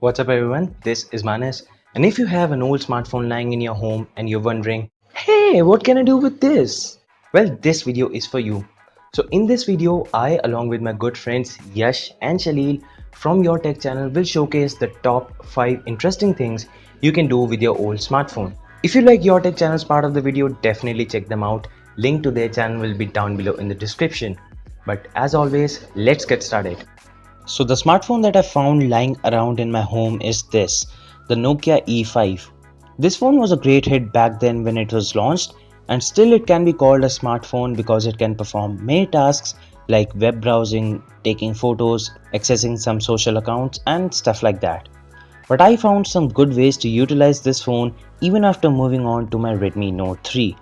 What's up everyone, this is Manas, and if you have an old smartphone lying in your home and you're wondering, hey, what can I do with this? Well, this video is for you. So in this video, I along with my good friends Yash and Shalil from Your Tech channel will showcase the top 5 interesting things you can do with your old smartphone. If you like Your Tech channel's part of the video, definitely check them out. Link to their channel will be down below in the description. But as always, let's get started. So the smartphone that I found lying around in my home is this, the Nokia E5. This phone was a great hit back then when it was launched, and still it can be called a smartphone because it can perform many tasks like web browsing, taking photos, accessing some social accounts and stuff like that. But I found some good ways to utilize this phone even after moving on to my Redmi Note 3.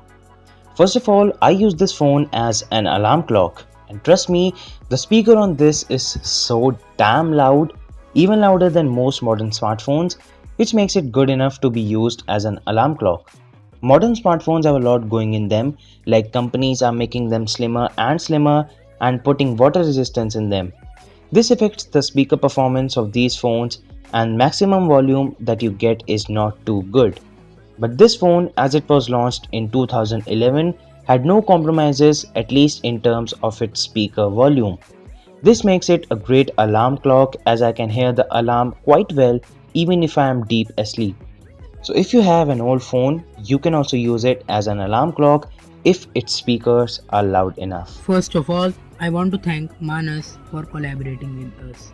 First of all, I use this phone as an alarm clock. And trust me, the speaker on this is so damn loud, even louder than most modern smartphones, which makes it good enough to be used as an alarm clock. Modern smartphones have a lot going in them, like companies are making them slimmer and putting water resistance in them. This affects the speaker performance of these phones, and maximum volume that you get is not too good. But this phone, as it was launched in 2011, had no compromises, at least in terms of its speaker volume. This makes it a great alarm clock as I can hear the alarm quite well even if I am deep asleep. So if you have an old phone, you can also use it as an alarm clock if its speakers are loud enough. First of all, I want to thank Manas for collaborating with us.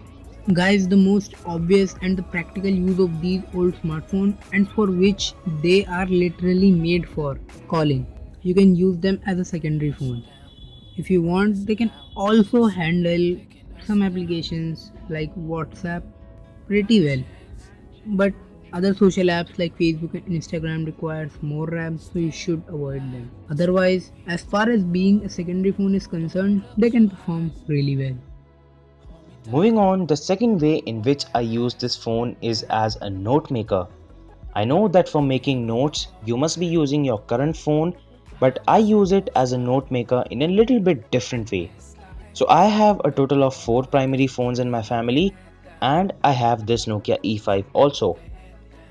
Guys, the most obvious and the practical use of these old smartphones and for which they are literally made for calling. You can use them as a secondary phone. If you want, they can also handle some applications like WhatsApp pretty well. But other social apps like Facebook and Instagram requires more RAM, so you should avoid them. Otherwise, as far as being a secondary phone is concerned, they can perform really well. Moving on, the second way in which I use this phone is as a note maker. I know that for making notes, you must be using your current phone, but I use it as a note maker in a little bit different way. So I have a total of 4 primary phones in my family, and I have this Nokia E5 also.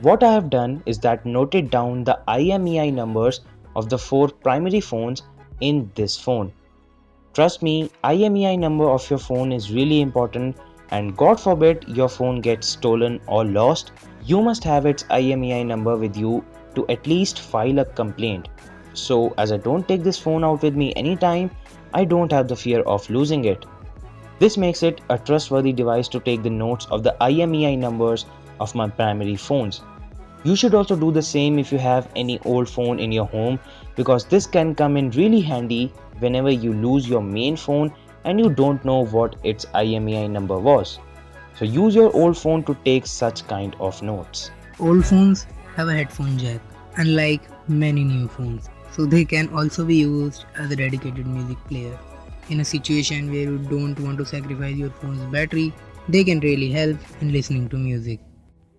What I have done is that noted down the IMEI numbers of the 4 primary phones in this phone. Trust me, IMEI number of your phone is really important, and God forbid your phone gets stolen or lost, you must have its IMEI number with you to at least file a complaint. So as I don't take this phone out with me anytime, I don't have the fear of losing it. This makes it a trustworthy device to take the notes of the IMEI numbers of my primary phones. You should also do the same if you have any old phone in your home, because this can come in really handy whenever you lose your main phone and you don't know what its IMEI number was. So use your old phone to take such kind of notes. Old phones have a headphone jack, unlike many new phones, so they can also be used as a dedicated music player. In a situation where you don't want to sacrifice your phone's battery, they can really help in listening to music.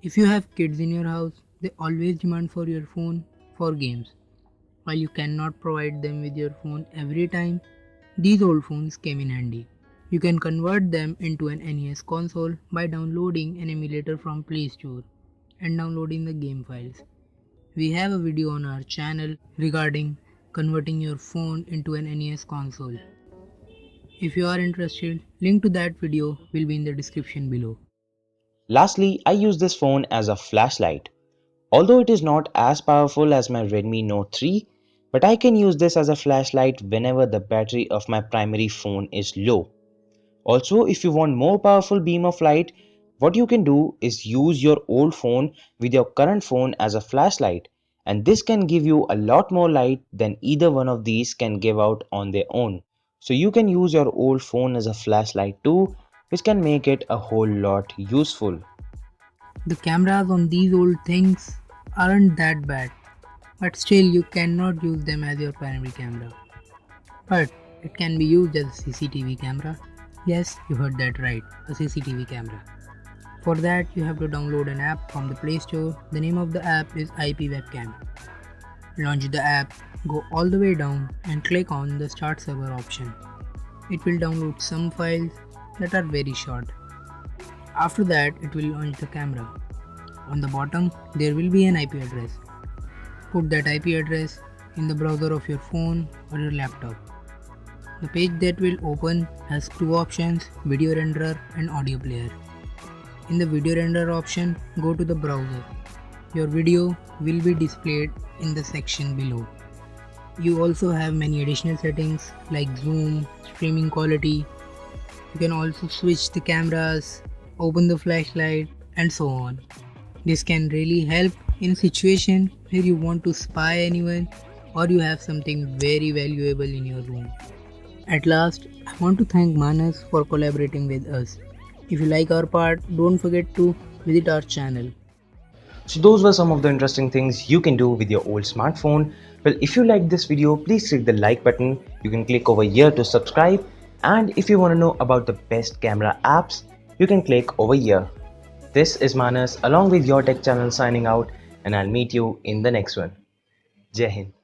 If you have kids in your house, they always demand for your phone for games. While you cannot provide them with your phone every time, these old phones came in handy. You can convert them into an NES console by downloading an emulator from Play Store and downloading the game files. We have a video on our channel regarding converting your phone into an NES console. If you are interested, link to that video will be in the description below. Lastly, I use this phone as a flashlight. Although it is not as powerful as my Redmi Note 3, but I can use this as a flashlight whenever the battery of my primary phone is low. Also, if you want more powerful beam of light, what you can do is use your old phone with your current phone as a flashlight, and this can give you a lot more light than either one of these can give out on their own. So you can use your old phone as a flashlight too, which can make it a whole lot useful. The cameras on these old things aren't that bad, but still you cannot use them as your primary camera. But it can be used as a CCTV camera. Yes, you heard that right, a CCTV camera. For that, you have to download an app from the Play Store. The name of the app is IP Webcam. Launch the app, go all the way down and click on the Start Server option. It will download some files that are very short. After that, it will launch the camera. On the bottom, there will be an IP address. Put that IP address in the browser of your phone or your laptop. The page that will open has two options, video renderer and audio player. In the video renderer option, go to the browser. Your video will be displayed in the section below. You also have many additional settings like zoom, streaming quality. You can also switch the cameras, open the flashlight, and so on. This can really help in a situation where you want to spy anyone or you have something very valuable in your room. At last, I want to thank Manas for collaborating with us. If you like our part, don't forget to visit our channel. So those were some of the interesting things you can do with your old smartphone. Well, if you like this video, please click the like button. You can click over here to subscribe. And if you want to know about the best camera apps, you can click over here. This is Manas along with your tech channel signing out, and I'll meet you in the next one. Jai Hind.